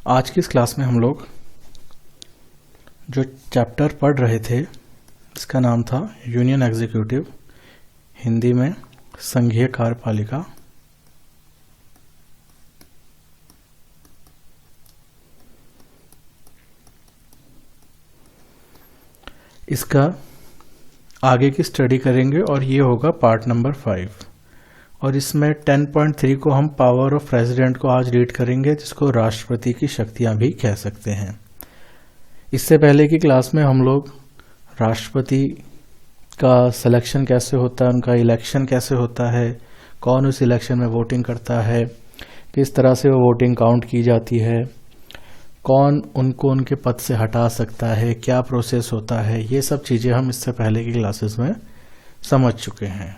आज की इस क्लास में हम लोग जो चैप्टर पढ़ रहे थे इसका नाम था यूनियन एग्जीक्यूटिव, हिंदी में संघीय कार्यपालिका। इसका आगे की स्टडी करेंगे और ये होगा पार्ट नंबर 5। और इसमें 10.3 को हम पावर ऑफ प्रेसिडेंट को आज रीड करेंगे, जिसको राष्ट्रपति की शक्तियां भी कह सकते हैं। इससे पहले की क्लास में हम लोग राष्ट्रपति का सिलेक्शन कैसे होता है, उनका इलेक्शन कैसे होता है, कौन उस इलेक्शन में वोटिंग करता है, किस तरह से वो वोटिंग काउंट की जाती है, कौन उनको उनके पद से हटा सकता है, क्या प्रोसेस होता है, ये सब चीज़ें हम इससे पहले की क्लासेस में समझ चुके हैं।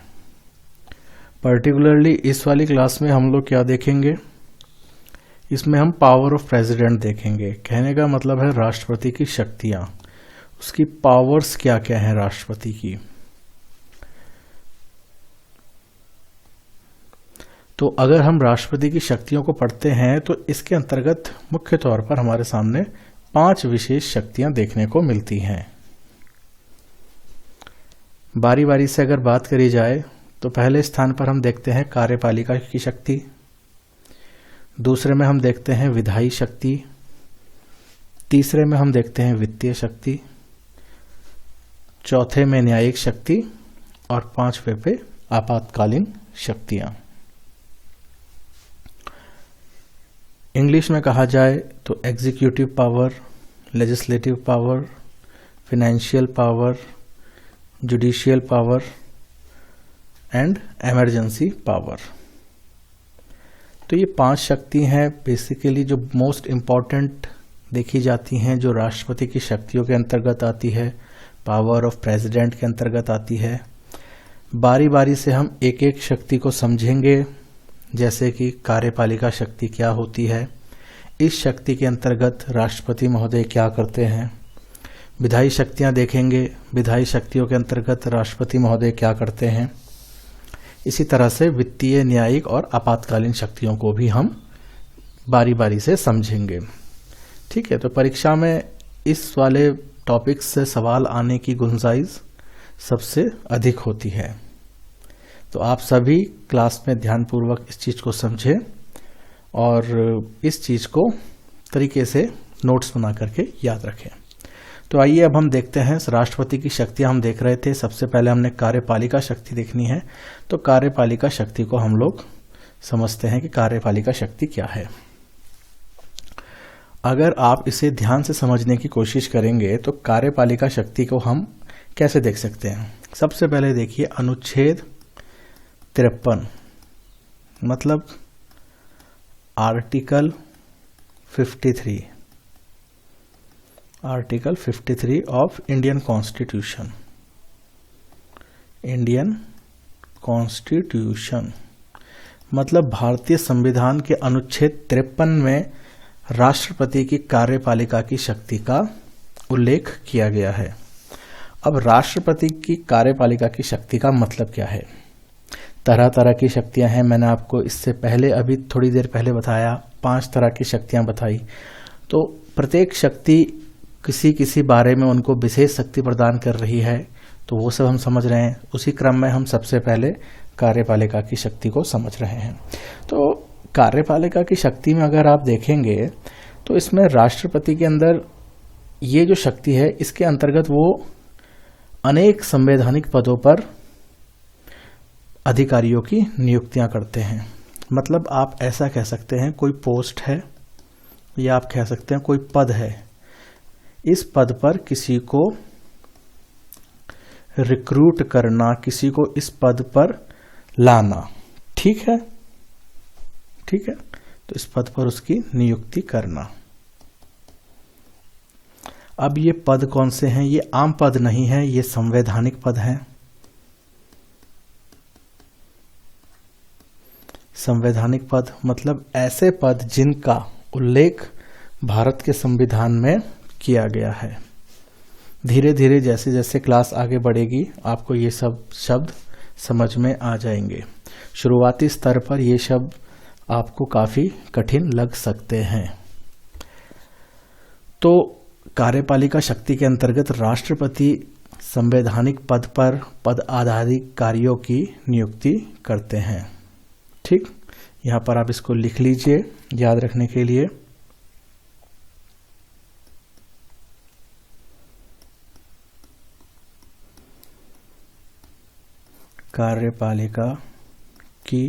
पर्टिकुलरली इस वाली क्लास में हम लोग क्या देखेंगे, इसमें हम पावर ऑफ प्रेसिडेंट देखेंगे। कहने का मतलब है राष्ट्रपति की शक्तियां, उसकी पावर्स क्या क्या हैं राष्ट्रपति की। तो अगर हम राष्ट्रपति की शक्तियों को पढ़ते हैं तो इसके अंतर्गत मुख्य तौर पर हमारे सामने 5 विशेष शक्तियां देखने को मिलती हैं। बारी बारी से अगर बात करी जाए तो पहले स्थान पर हम देखते हैं कार्यपालिका की शक्ति, दूसरे में हम देखते हैं विधायी शक्ति, तीसरे में हम देखते हैं वित्तीय शक्ति, चौथे में न्यायिक शक्ति और 5वें पे आपातकालीन शक्तियां। इंग्लिश में कहा जाए तो executive power, legislative power, financial power, judicial power and emergency power. तो ये 5 शक्ति हैं बेसिकली जो मोस्ट इम्पॉर्टेंट देखी जाती हैं, जो राष्ट्रपति की शक्तियों के अंतर्गत आती है, पावर ऑफ प्रेसिडेंट के अंतर्गत आती है। बारी बारी से हम एक एक शक्ति को समझेंगे, जैसे कि कार्यपालिका शक्ति क्या होती है, इस शक्ति के अंतर्गत राष्ट्रपति महोदय क्या करते हैं। विधायी शक्तियां देखेंगे, विधायी शक्तियों के अंतर्गत राष्ट्रपति महोदय क्या करते हैं। इसी तरह से वित्तीय, न्यायिक और आपातकालीन शक्तियों को भी हम बारी बारी से समझेंगे। ठीक है, तो परीक्षा में इस वाले टॉपिक से सवाल आने की गुंजाइश सबसे अधिक होती है। तो आप सभी क्लास में ध्यानपूर्वक इस चीज़ को समझें और इस चीज़ को तरीके से नोट्स बना करके याद रखें। तो आइए अब हम देखते हैं राष्ट्रपति की शक्तियां हम देख रहे थे। सबसे पहले हमने कार्यपालिका शक्ति देखनी है। तो कार्यपालिका शक्ति को हम लोग समझते हैं कि कार्यपालिका शक्ति क्या है। अगर आप इसे ध्यान से समझने की कोशिश करेंगे तो कार्यपालिका शक्ति को हम कैसे देख सकते हैं। सबसे पहले देखिए अनुच्छेद 53, मतलब article 53 of Indian constitution. Indian constitution मतलब भारतीय संविधान के अनुच्छेद 53 में राष्ट्रपति की कार्यपालिका की शक्ति का उल्लेख किया गया है। अब राष्ट्रपति की कार्यपालिका की शक्ति का मतलब क्या है। तरह तरह की शक्तियां हैं, मैंने आपको इससे पहले अभी थोड़ी देर पहले बताया, 5 तरह की शक्तियां बताई। तो प्रत्येक शक्ति किसी किसी बारे में उनको विशेष शक्ति प्रदान कर रही है, तो वो सब हम समझ रहे हैं। उसी क्रम में हम सबसे पहले कार्यपालिका की शक्ति को समझ रहे हैं। तो कार्यपालिका की शक्ति में अगर आप देखेंगे तो इसमें राष्ट्रपति के अंदर ये जो शक्ति है, इसके अंतर्गत वो अनेक संवैधानिक पदों पर अधिकारियों की नियुक्तियां करते हैं। मतलब आप ऐसा कह सकते हैं कोई पोस्ट है या आप कह सकते हैं कोई पद है, इस पद पर किसी को रिक्रूट करना, किसी को इस पद पर लाना। ठीक है, ठीक है, तो इस पद पर उसकी नियुक्ति करना। अब ये पद कौन से हैं, ये आम पद नहीं है, ये संवैधानिक पद हैं। संवैधानिक पद मतलब ऐसे पद जिनका उल्लेख भारत के संविधान में किया गया है। धीरे धीरे जैसे जैसे क्लास आगे बढ़ेगी आपको ये सब शब्द समझ में आ जाएंगे। शुरुआती स्तर पर ये शब्द आपको काफ़ी कठिन लग सकते हैं। तो कार्यपालिका शक्ति के अंतर्गत राष्ट्रपति संवैधानिक पद पर पद आधारित कार्यों की नियुक्ति करते हैं। ठीक, यहाँ पर आप इसको लिख लीजिए याद रखने के लिए। कार्यपालिका की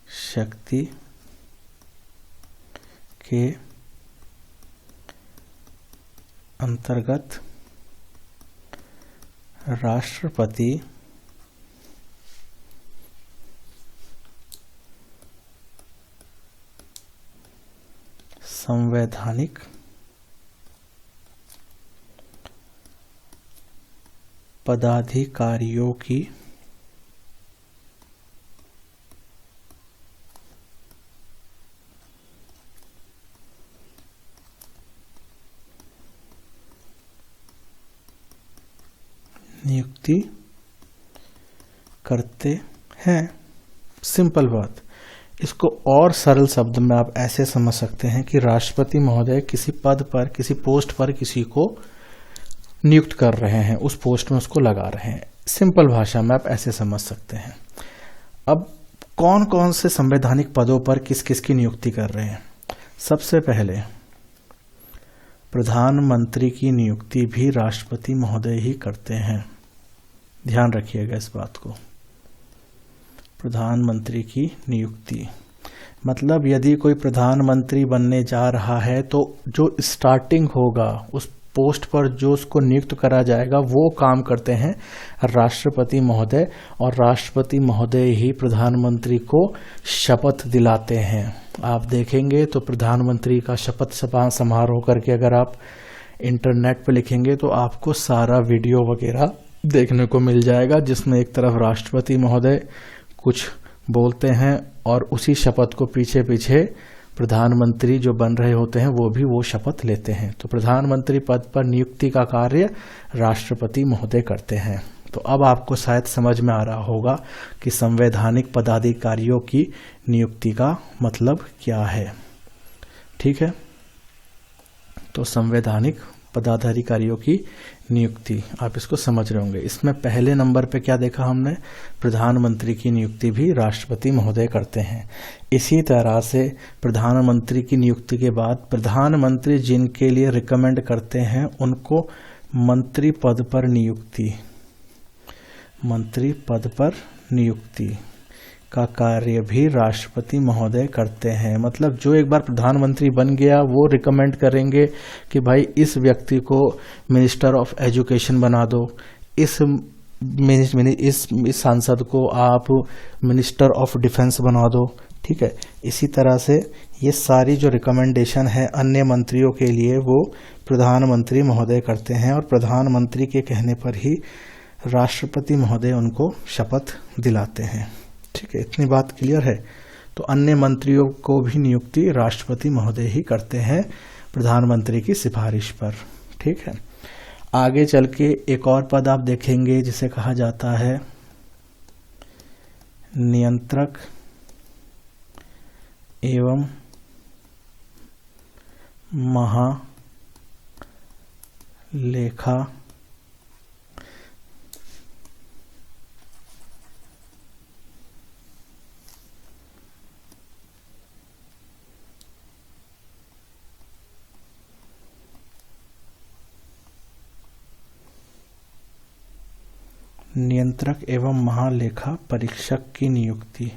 शक्ति के अंतर्गत राष्ट्रपति संवैधानिक पदाधिकारियों की नियुक्ति करते हैं। सिंपल बात। इसको और सरल शब्द में आप ऐसे समझ सकते हैं कि राष्ट्रपति महोदय किसी पद पर, किसी पोस्ट पर किसी को नियुक्त कर रहे हैं, उस पोस्ट में उसको लगा रहे हैं। सिंपल भाषा में आप ऐसे समझ सकते हैं। अब कौन कौन से संवैधानिक पदों पर किस किस की नियुक्ति कर रहे हैं? सबसे पहले प्रधानमंत्री की नियुक्ति भी राष्ट्रपति महोदय ही करते हैं। ध्यान रखिएगा इस बात को। प्रधानमंत्री की नियुक्ति मतलब यदि कोई प्रधानमंत्री बनने जा रहा है तो जो स्टार्टिंग होगा, उस पोस्ट पर जो उसको नियुक्त करा जाएगा, वो काम करते हैं राष्ट्रपति महोदय, और राष्ट्रपति महोदय ही प्रधानमंत्री को शपथ दिलाते हैं। आप देखेंगे तो प्रधानमंत्री का शपथ समारोह करके अगर आप इंटरनेट पर लिखेंगे तो आपको सारा वीडियो वगैरह देखने को मिल जाएगा, जिसमें एक तरफ राष्ट्रपति महोदय कुछ बोलते हैं और उसी शपथ को पीछे पीछे प्रधानमंत्री जो बन रहे होते हैं वो भी वो शपथ लेते हैं। तो प्रधानमंत्री पद पर नियुक्ति का कार्य राष्ट्रपति महोदय करते हैं। तो अब आपको शायद समझ में आ रहा होगा कि संवैधानिक पदाधिकारियों की नियुक्ति का मतलब क्या है। ठीक है, तो संवैधानिक पदाधिकारियों की नियुक्ति आप इसको समझ रहे होंगे। इसमें पहले नंबर पे क्या देखा हमने? प्रधानमंत्री की नियुक्ति भी राष्ट्रपति महोदय करते हैं। इसी तरह से प्रधानमंत्री की नियुक्ति के बाद प्रधानमंत्री जिनके लिए रिकमेंड करते हैं उनको मंत्री पद पर नियुक्ति, मंत्री पद पर नियुक्ति का कार्य भी राष्ट्रपति महोदय करते हैं। मतलब जो एक बार प्रधानमंत्री बन गया वो रिकमेंड करेंगे कि भाई इस व्यक्ति को मिनिस्टर ऑफ एजुकेशन बना दो, इस सांसद को आप मिनिस्टर ऑफ डिफेंस बना दो। ठीक है, इसी तरह से ये सारी जो रिकमेंडेशन है अन्य मंत्रियों के लिए वो प्रधानमंत्री महोदय करते हैं, और प्रधानमंत्री के कहने पर ही राष्ट्रपति महोदय उनको शपथ दिलाते हैं। ठीक है, इतनी बात क्लियर है। तो अन्य मंत्रियों को भी नियुक्ति राष्ट्रपति महोदय ही करते हैं प्रधानमंत्री की सिफारिश पर। ठीक है, आगे चल के एक और पद आप देखेंगे जिसे कहा जाता है नियंत्रक एवं महालेखा नियंत्रक एवं महालेखा परीक्षक की नियुक्ति,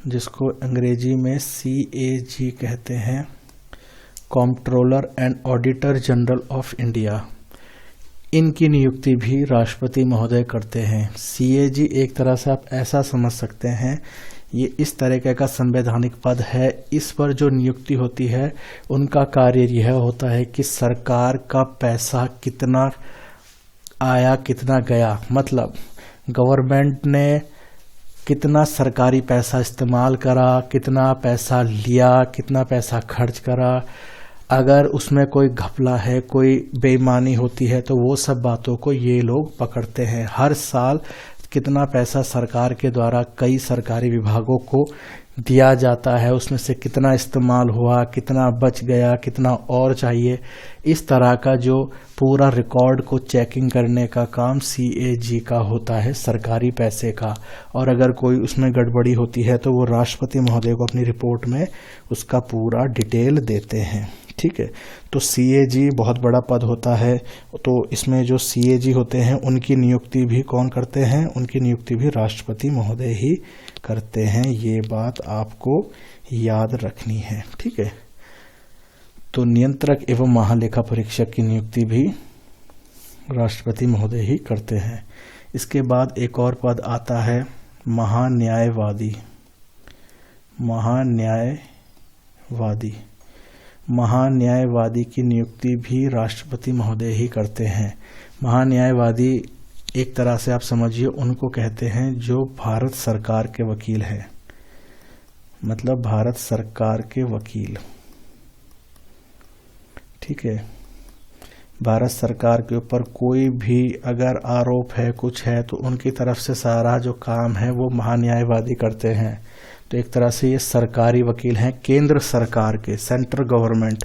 जिसको अंग्रेजी में CAG कहते हैं, controller and auditor general of India. इनकी नियुक्ति भी राष्ट्रपति महोदय करते हैं। CAG एक तरह से आप ऐसा समझ सकते हैं, ये इस तरीके का संवैधानिक पद है। इस पर जो नियुक्ति होती है उनका कार्य यह होता है कि सरकार का पैसा कितना आया कितना गया, मतलब गवर्नमेंट ने कितना सरकारी पैसा इस्तेमाल करा, कितना पैसा लिया, कितना पैसा खर्च करा। अगर उसमें कोई घपला है, कोई बेईमानी होती है तो वो सब बातों को ये लोग पकड़ते हैं। हर साल कितना पैसा सरकार के द्वारा कई सरकारी विभागों को दिया जाता है उसमें से कितना इस्तेमाल हुआ, कितना बच गया, कितना और चाहिए, इस तरह का जो पूरा रिकॉर्ड को चेकिंग करने का काम CAG का होता है, सरकारी पैसे का। और अगर कोई उसमें गड़बड़ी होती है तो वो राष्ट्रपति महोदय को अपनी रिपोर्ट में उसका पूरा डिटेल देते हैं। ठीक है, तो CAG बहुत बड़ा पद होता है। तो इसमें जो CAG होते हैं उनकी नियुक्ति भी कौन करते हैं? उनकी नियुक्ति भी राष्ट्रपति महोदय ही करते हैं। ये बात आपको याद रखनी है। ठीक है, तो नियंत्रक एवं महालेखा परीक्षक की नियुक्ति भी राष्ट्रपति महोदय ही करते हैं। इसके बाद एक और पद आता है महान्यायवादी। महान्यायवादी महान्यायवादी की नियुक्ति भी राष्ट्रपति महोदय ही करते हैं। महान्यायवादी एक तरह से आप समझिए उनको कहते हैं जो भारत सरकार के वकील हैं, मतलब भारत सरकार के वकील। ठीक है, भारत सरकार के ऊपर कोई भी अगर आरोप है, कुछ है, तो उनकी तरफ से सारा जो काम है वो महान्यायवादी करते हैं। तो एक तरह से ये सरकारी वकील हैं, केंद्र सरकार के, सेंट्रल गवर्नमेंट,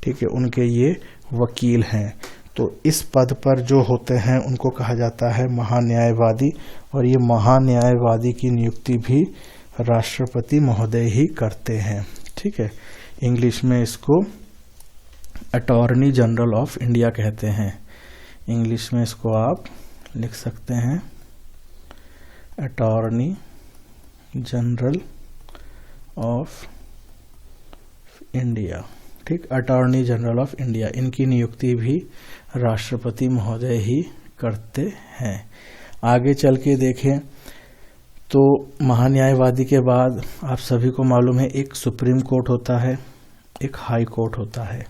ठीक है, उनके ये वकील हैं। तो इस पद पर जो होते हैं उनको कहा जाता है महान्यायवादी। और ये महान्यायवादी की नियुक्ति भी राष्ट्रपति महोदय ही करते हैं। ठीक है, इंग्लिश में इसको अटॉर्नी जनरल ऑफ इंडिया कहते हैं। इंग्लिश में इसको आप लिख सकते हैं अटॉर्नी जनरल ऑफ इंडिया। ठीक, अटॉर्नी जनरल ऑफ इंडिया, इनकी नियुक्ति भी राष्ट्रपति महोदय ही करते हैं। आगे चल के देखें तो महान्यायवादी के बाद आप सभी को मालूम है एक सुप्रीम कोर्ट होता है, एक हाई कोर्ट होता है।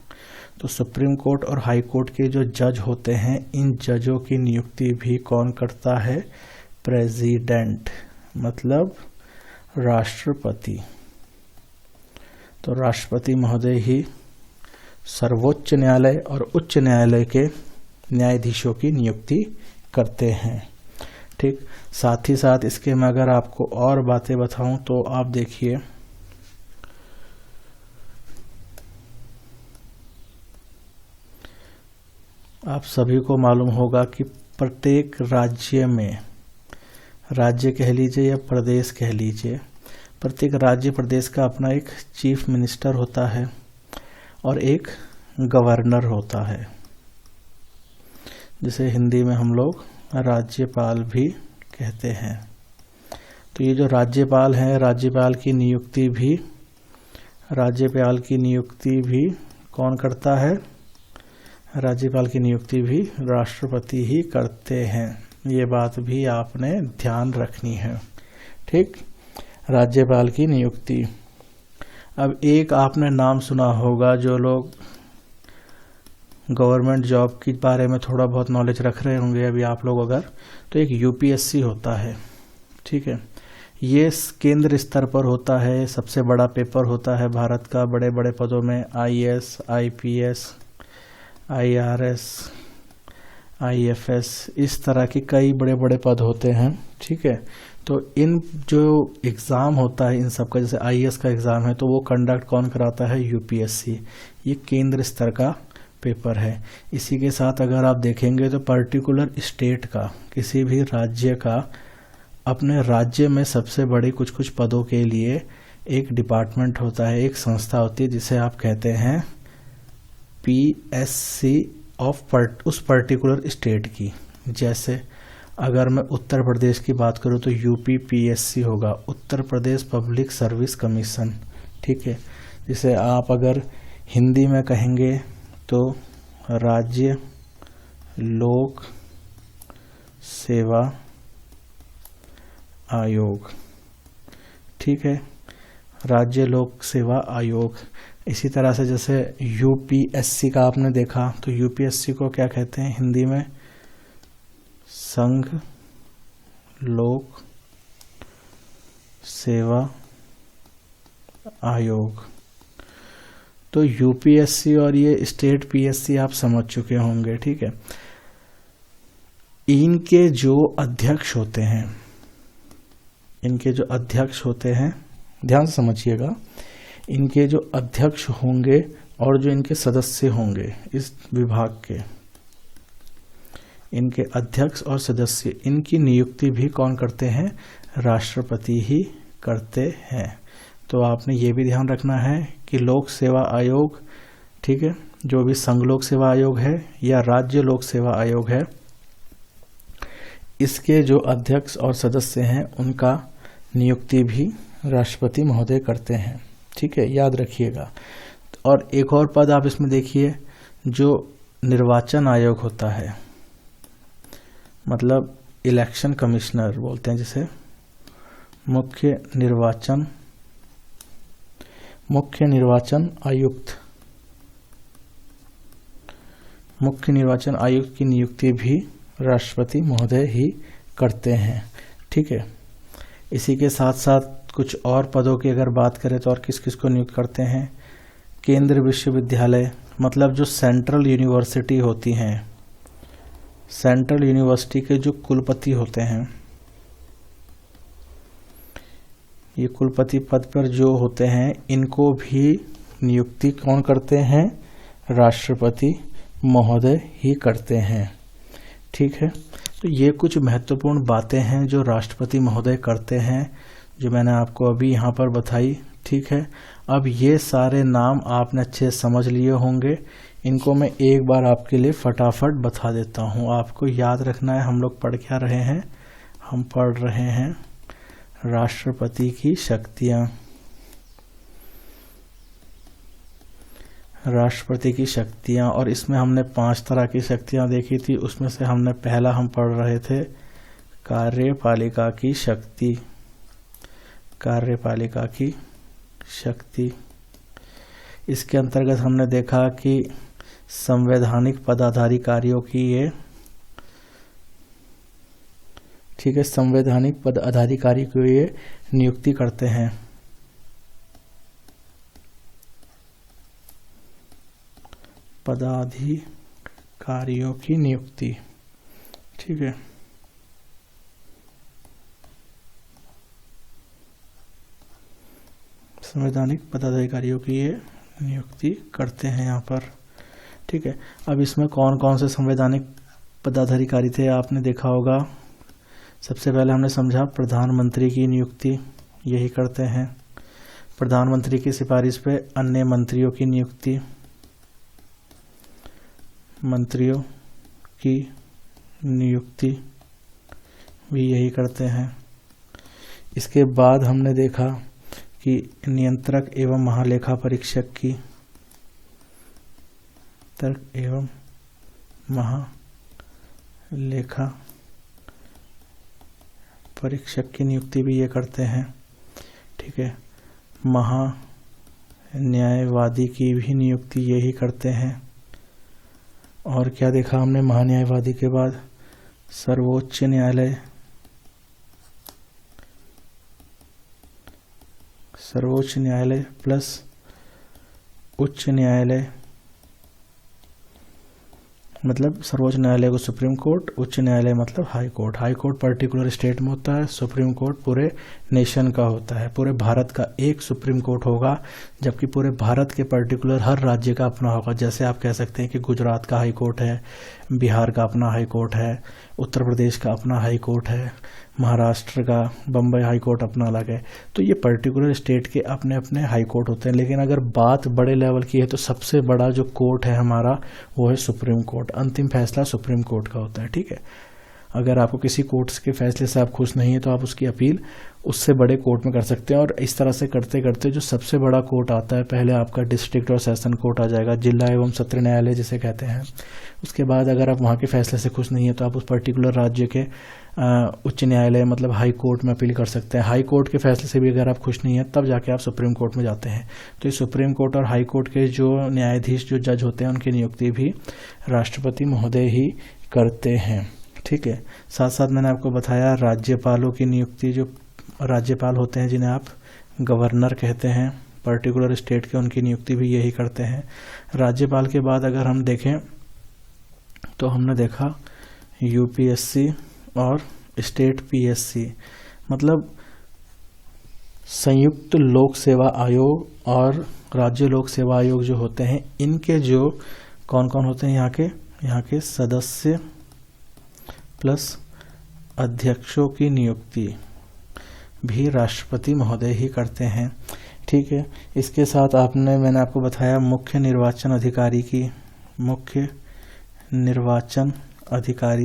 तो सुप्रीम कोर्ट और हाई कोर्ट के जो जज होते हैं, इन जजों की नियुक्ति भी कौन करता है? प्रेसिडेंट, मतलब राष्ट्रपति। तो राष्ट्रपति महोदय ही सर्वोच्च न्यायालय और उच्च न्यायालय के न्यायाधीशों की नियुक्ति करते हैं। ठीक, साथ ही साथ इसके मैं अगर आपको और बातें बताऊं तो आप देखिए, आप सभी को मालूम होगा कि प्रत्येक राज्य में, राज्य कह लीजिए या प्रदेश कह लीजिए, प्रत्येक राज्य प्रदेश का अपना एक चीफ मिनिस्टर होता है और एक गवर्नर होता है, जिसे हिंदी में हम लोग राज्यपाल भी कहते हैं। तो ये जो राज्यपाल हैं, राज्यपाल की नियुक्ति भी कौन करता है? राज्यपाल की नियुक्ति भी राष्ट्रपति ही करते हैं। ये बात भी आपने ध्यान रखनी है। ठीक, राज्यपाल की नियुक्ति। अब एक आपने नाम सुना होगा, जो लोग गवर्नमेंट जॉब के बारे में थोड़ा बहुत नॉलेज रख रहे होंगे अभी आप लोग अगर, तो एक UPSC होता है। ठीक है, ये केंद्र स्तर पर होता है, सबसे बड़ा पेपर होता है भारत का। बड़े बड़े पदों में IAS, IPS, IRS, IFS, इस तरह के कई बड़े बड़े पद होते हैं। ठीक है, तो इन जो एग्ज़ाम होता है इन सब का, जैसे IAS का एग्ज़ाम है तो वो कंडक्ट कौन कराता है? UPSC। ये केंद्र स्तर का पेपर है। इसी के साथ अगर आप देखेंगे तो पर्टिकुलर स्टेट का, किसी भी राज्य का, अपने राज्य में सबसे बड़े कुछ कुछ पदों के लिए एक डिपार्टमेंट होता है, एक संस्था होती है, जिसे आप कहते हैं PSC ऑफ उस पर्टिकुलर स्टेट की। जैसे अगर मैं उत्तर प्रदेश की बात करूं तो UPPSC होगा, Uttar Pradesh public service commission. ठीक है, जिसे आप अगर हिंदी में कहेंगे तो राज्य लोक सेवा आयोग। ठीक है, राज्य लोक सेवा आयोग। इसी तरह से जैसे UPSC का आपने देखा तो UPSC को क्या कहते हैं हिंदी में? संघ लोक सेवा आयोग। तो UPSC और ये स्टेट PSC आप समझ चुके होंगे। ठीक है, इनके जो अध्यक्ष होते हैं ध्यान से समझिएगा, इनके जो अध्यक्ष होंगे और जो इनके सदस्य होंगे इस विभाग के, इनके अध्यक्ष और सदस्य, इनकी नियुक्ति भी कौन करते हैं? राष्ट्रपति ही करते हैं। तो आपने ये भी ध्यान रखना है कि लोक सेवा आयोग, ठीक है, जो भी संघ लोक सेवा आयोग है या राज्य लोक सेवा आयोग है, इसके जो अध्यक्ष और सदस्य हैं उनका नियुक्ति भी राष्ट्रपति महोदय करते हैं। ठीक है, याद रखिएगा। और एक और पद आप इसमें देखिए, जो निर्वाचन आयोग होता है, मतलब इलेक्शन कमिश्नर बोलते हैं जिसे, मुख्य निर्वाचन आयुक्त, मुख्य निर्वाचन आयुक्त की नियुक्ति भी राष्ट्रपति महोदय ही करते हैं। ठीक है, इसी के साथ साथ कुछ और पदों की अगर बात करें तो और किस किस को नियुक्त करते हैं? केंद्र विश्वविद्यालय, मतलब जो सेंट्रल यूनिवर्सिटी होती हैं, सेंट्रल यूनिवर्सिटी के जो कुलपति होते हैं, ये कुलपति पद पर जो होते हैं, इनको भी नियुक्ति कौन करते हैं? राष्ट्रपति महोदय ही करते हैं। ठीक है, तो ये कुछ महत्वपूर्ण बातें हैं जो राष्ट्रपति महोदय करते हैं, जो मैंने आपको अभी यहाँ पर बताई। ठीक है, अब ये सारे नाम आपने अच्छे समझ लिए होंगे, इनको मैं एक बार आपके लिए फटाफट बता देता हूँ। आपको याद रखना है, हम लोग पढ़ क्या रहे हैं? हम पढ़ रहे हैं राष्ट्रपति की शक्तियाँ। राष्ट्रपति की शक्तियाँ, और इसमें हमने 5 तरह की शक्तियाँ देखी थी। उसमें से हमने पहला हम पढ़ रहे थे कार्यपालिका की शक्ति, कार्यपालिका की शक्ति। इसके अंतर्गत हमने देखा कि संवैधानिक पदाधिकारियों की ये, ठीक है, संवैधानिक पदाधिकारी को ये नियुक्ति करते हैं। पदाधिकारियों की नियुक्ति, ठीक है, संवैधानिक पदाधिकारियों की ये नियुक्ति करते हैं यहाँ पर। ठीक है, अब इसमें कौन कौन से संवैधानिक पदाधिकारी थे आपने देखा होगा। सबसे पहले हमने समझा प्रधानमंत्री की नियुक्ति यही करते हैं, प्रधानमंत्री की सिफारिश पे अन्य मंत्रियों की नियुक्ति, मंत्रियों की नियुक्ति भी यही करते हैं। इसके बाद हमने देखा कि नियंत्रक एवं महालेखा परीक्षक की, तर्क एवं महालेखा परीक्षक की नियुक्ति भी ये करते हैं। ठीक है, महान्यायवादी की भी नियुक्ति यही करते हैं। और क्या देखा हमने महान्यायवादी के बाद? सर्वोच्च न्यायालय, सर्वोच्च न्यायालय प्लस उच्च न्यायालय, मतलब सर्वोच्च न्यायालय को सुप्रीम कोर्ट, उच्च न्यायालय मतलब high court. High court particular state में होता है, सुप्रीम कोर्ट पूरे नेशन का होता है, पूरे भारत का एक सुप्रीम कोर्ट होगा, जबकि पूरे भारत के पर्टिकुलर हर राज्य का अपना होगा। जैसे आप कह सकते हैं कि गुजरात का हाई कोर्ट है, बिहार का अपना हाई कोर्ट है, उत्तर प्रदेश का अपना हाई कोर्ट है, महाराष्ट्र का बम्बई हाई कोर्ट अपना अलग है। तो ये पर्टिकुलर स्टेट के अपने अपने हाई कोर्ट होते हैं। लेकिन अगर बात बड़े लेवल की है तो सबसे बड़ा जो कोर्ट है हमारा वो है सुप्रीम कोर्ट। अंतिम फैसला सुप्रीम कोर्ट का होता है। ठीक है, अगर आपको किसी कोर्ट के फैसले से आप खुश नहीं है तो आप उसकी अपील उससे बड़े कोर्ट में कर सकते हैं। और इस तरह से करते करते जो सबसे बड़ा कोर्ट आता है, पहले आपका डिस्ट्रिक्ट और सेशन कोर्ट आ जाएगा, जिला एवं सत्र न्यायालय जिसे कहते हैं। उसके बाद अगर आप वहाँ के फैसले से खुश नहीं है तो आप उस पर्टिकुलर राज्य के उच्च न्यायालय मतलब हाई कोर्ट में अपील कर सकते हैं। हाई कोर्ट के फैसले से भी अगर आप खुश नहीं है तब जाके आप सुप्रीम कोर्ट में जाते हैं। तो ये सुप्रीम कोर्ट और हाई कोर्ट के जो न्यायाधीश, जो जज होते हैं, उनकी नियुक्ति भी राष्ट्रपति महोदय ही करते हैं। ठीक है, साथ साथ मैंने आपको बताया राज्यपालों की नियुक्ति, जो राज्यपाल होते हैं जिन्हें आप गवर्नर कहते हैं पर्टिकुलर स्टेट के, उनकी नियुक्ति भी यही करते हैं। राज्यपाल के बाद अगर हम देखें तो हमने देखा यूपीएससी और स्टेट पीएससी, मतलब संयुक्त लोक सेवा आयोग और राज्य लोक सेवा आयोग जो होते हैं, इनके जो कौन कौन होते हैं यहाँ के सदस्य प्लस अध्यक्षों की नियुक्ति भी राष्ट्रपति महोदय ही करते हैं। ठीक है, इसके साथ मैंने आपको बताया मुख्य निर्वाचन अधिकारी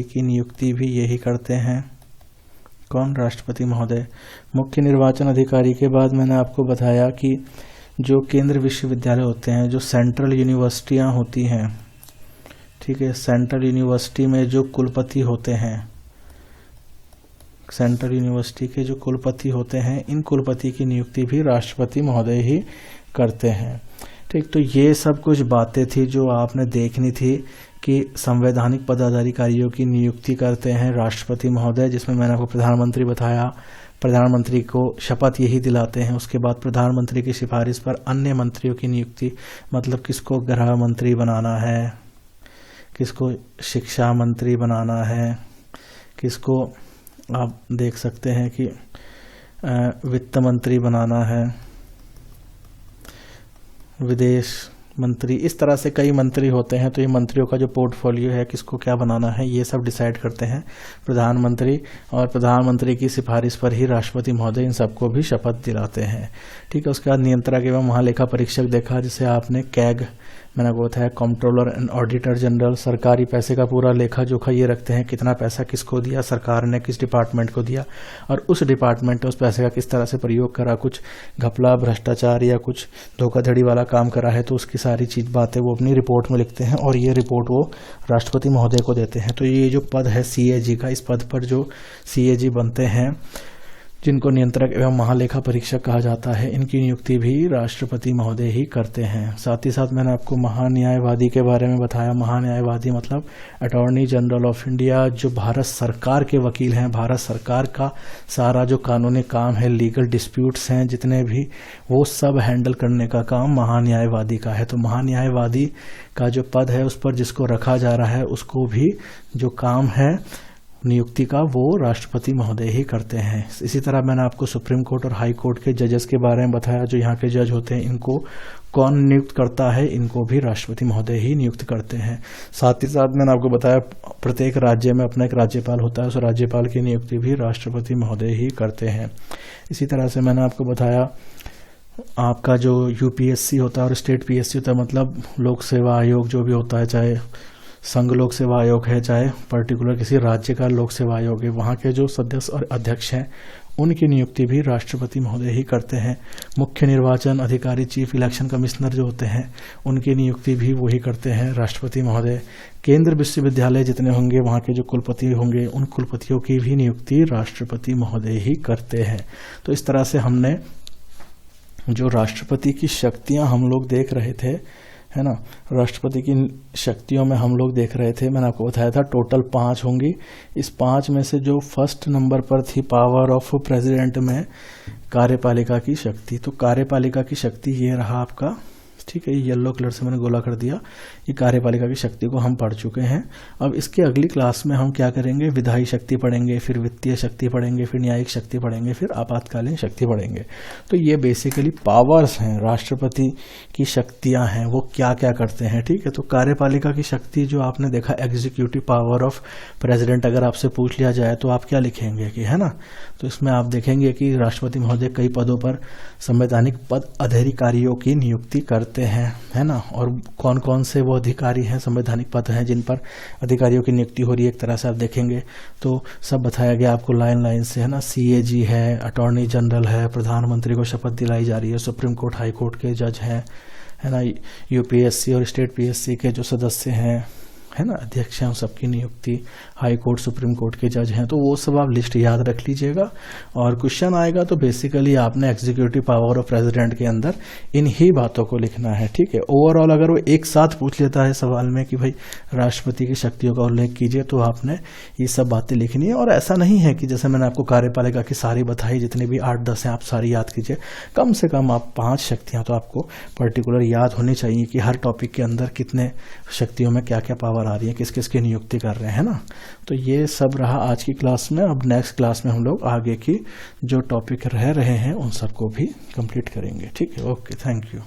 की नियुक्ति भी यही करते हैं, कौन? राष्ट्रपति महोदय। मुख्य निर्वाचन अधिकारी के बाद मैंने आपको बताया कि जो केंद्र विश्वविद्यालय होते हैं, जो सेंट्रल यूनिवर्सिटियां होती हैं, ठीक है, सेंट्रल यूनिवर्सिटी में जो कुलपति होते हैं, सेंट्रल यूनिवर्सिटी के जो कुलपति होते हैं, इन कुलपति की नियुक्ति भी राष्ट्रपति महोदय ही करते हैं। ठीक, तो ये सब कुछ बातें थी जो आपने देखनी थी कि संवैधानिक पदाधिकारियों की नियुक्ति करते हैं राष्ट्रपति महोदय, जिसमें मैंने आपको प्रधानमंत्री बताया, प्रधानमंत्री को शपथ यही दिलाते हैं। उसके बाद प्रधानमंत्री की सिफारिश पर अन्य मंत्रियों की नियुक्ति, मतलब किसको गृह मंत्री बनाना है, किसको शिक्षा मंत्री बनाना है, किसको आप देख सकते हैं कि वित्त मंत्री बनाना है, विदेश मंत्री, इस तरह से कई मंत्री होते हैं। तो ये मंत्रियों का जो पोर्टफोलियो है, किसको क्या बनाना है, ये सब डिसाइड करते हैं प्रधानमंत्री, और प्रधानमंत्री की सिफारिश पर ही राष्ट्रपति महोदय इन सबको भी शपथ दिलाते हैं। ठीक है, उसके बाद नियंत्रक एवं महालेखा परीक्षक देखा, जिसे आपने कैग मैंने आपको बताया, कंट्रोलर एंड ऑडिटर जनरल, सरकारी पैसे का पूरा लेखा जोखा ये रखते हैं, कितना पैसा किसको दिया सरकार ने, किस डिपार्टमेंट को दिया, और उस डिपार्टमेंट ने उस पैसे का किस तरह से प्रयोग करा, कुछ घपला भ्रष्टाचार या कुछ धोखाधड़ी वाला काम करा है तो उसकी सारी चीज बातें वो अपनी रिपोर्ट में लिखते हैं, और ये रिपोर्ट वो राष्ट्रपति महोदय को देते हैं। तो ये जो पद है CAG का, इस पद पर जो CAG बनते हैं, जिनको नियंत्रक एवं महालेखा परीक्षक कहा जाता है, इनकी नियुक्ति भी राष्ट्रपति महोदय ही करते हैं। साथ ही साथ मैंने आपको महान्यायवादी के बारे में बताया। महान्यायवादी मतलब अटॉर्नी जनरल ऑफ इंडिया, जो भारत सरकार के वकील हैं। भारत सरकार का सारा जो कानूनी काम है, लीगल डिस्प्यूट्स हैं जितने भी, वो सब हैंडल करने का काम महान्यायवादी का है। तो महान्यायवादी का जो पद है, उस पर जिसको रखा जा रहा है, उसको भी जो काम है नियुक्ति का, वो राष्ट्रपति महोदय ही करते हैं। इसी तरह मैंने आपको सुप्रीम कोर्ट और हाई कोर्ट के जजेस के बारे में बताया। जो यहाँ के जज होते हैं, इनको कौन नियुक्त करता है, इनको भी राष्ट्रपति महोदय ही नियुक्त करते हैं। साथ ही साथ मैंने आपको बताया प्रत्येक राज्य में अपना एक राज्यपाल होता है, उस राज्यपाल की नियुक्ति भी राष्ट्रपति महोदय ही करते हैं। इसी तरह से मैंने आपको बताया आपका जो UPSC होता है और स्टेट PSC होता है, मतलब लोक सेवा आयोग जो भी होता है, चाहे संघ लोक सेवा आयोग है, चाहे पर्टिकुलर किसी राज्य का लोक सेवा आयोग है, वहाँ के जो सदस्य और अध्यक्ष हैं, उनकी नियुक्ति भी राष्ट्रपति महोदय ही करते हैं। मुख्य निर्वाचन अधिकारी, चीफ इलेक्शन कमिश्नर जो होते हैं, उनकी नियुक्ति भी वही करते हैं, राष्ट्रपति महोदय। केंद्र विश्वविद्यालय जितने होंगे, वहाँ के जो कुलपति होंगे, उन कुलपतियों की भी नियुक्ति राष्ट्रपति महोदय ही करते हैं। तो इस तरह से हमने जो राष्ट्रपति की शक्तियाँ हम लोग देख रहे थे, है ना, राष्ट्रपति की शक्तियों में हम लोग देख रहे थे, मैंने आपको बताया था टोटल 5 होंगी। इस 5 में से जो फर्स्ट नंबर पर थी पावर ऑफ प्रेसिडेंट में कार्यपालिका की शक्ति, तो कार्यपालिका की शक्ति ये रहा आपका, ठीक है, येलो कलर से मैंने गोला कर दिया। ये कार्यपालिका की शक्ति को हम पढ़ चुके हैं। अब इसके अगली क्लास में हम क्या करेंगे, विधायी शक्ति पढ़ेंगे, फिर वित्तीय शक्ति पढ़ेंगे, फिर न्यायिक शक्ति पढ़ेंगे, फिर आपातकालीन शक्ति पढ़ेंगे। तो ये बेसिकली पावर्स हैं, राष्ट्रपति की शक्तियां हैं, वो क्या क्या करते हैं। ठीक है, तो कार्यपालिका की शक्ति जो आपने देखा, एग्जीक्यूटिव पावर ऑफ प्रेसिडेंट, अगर आपसे पूछ लिया जाए तो आप क्या लिखेंगे कि, है ना, तो इसमें आप देखेंगे कि राष्ट्रपति महोदय कई पदों पर संवैधानिक पद अधिकारियों की नियुक्ति करते हैं, है ना, और कौन कौन से वो अधिकारी हैं, संवैधानिक पद हैं जिन पर अधिकारियों की नियुक्ति हो रही है, एक तरह से आप देखेंगे तो सब बताया गया आपको लाइन से, है ना। CAG है, अटॉर्नी जनरल है, प्रधानमंत्री को शपथ दिलाई जा रही है, सुप्रीम कोर्ट हाई कोर्ट के जज हैं, है ना, UPSC और स्टेट PSC के जो सदस्य हैं, है ना, अध्यक्ष हैं, उन सबकी नियुक्ति, हाई कोर्ट सुप्रीम कोर्ट के जज हैं। तो वो सब आप लिस्ट याद रख लीजिएगा, और क्वेश्चन आएगा तो बेसिकली आपने एग्जीक्यूटिव पावर ऑफ प्रेसिडेंट के अंदर इन्हीं बातों को लिखना है। ठीक है, ओवरऑल अगर वो एक साथ पूछ लेता है सवाल में कि भाई राष्ट्रपति की शक्तियों का उल्लेख कीजिए, तो आपने ये सब बातें लिखनी है। और ऐसा नहीं है कि जैसे मैंने आपको कार्यपालिका की सारी बताई, जितनी भी 8-10 हैं, आप सारी याद कीजिए। कम से कम आप 5 शक्तियाँ तो आपको पर्टिकुलर याद होनी चाहिए कि हर टॉपिक के अंदर कितने शक्तियों में क्या क्या पावर पावर आ रही है, किस किस की नियुक्ति कर रहे हैं ना। तो ये सब रहा आज की क्लास में। अब नेक्स्ट क्लास में हम लोग आगे की जो टॉपिक रह रहे हैं उन सबको भी कंप्लीट करेंगे। ठीक है, ओके, थैंक यू।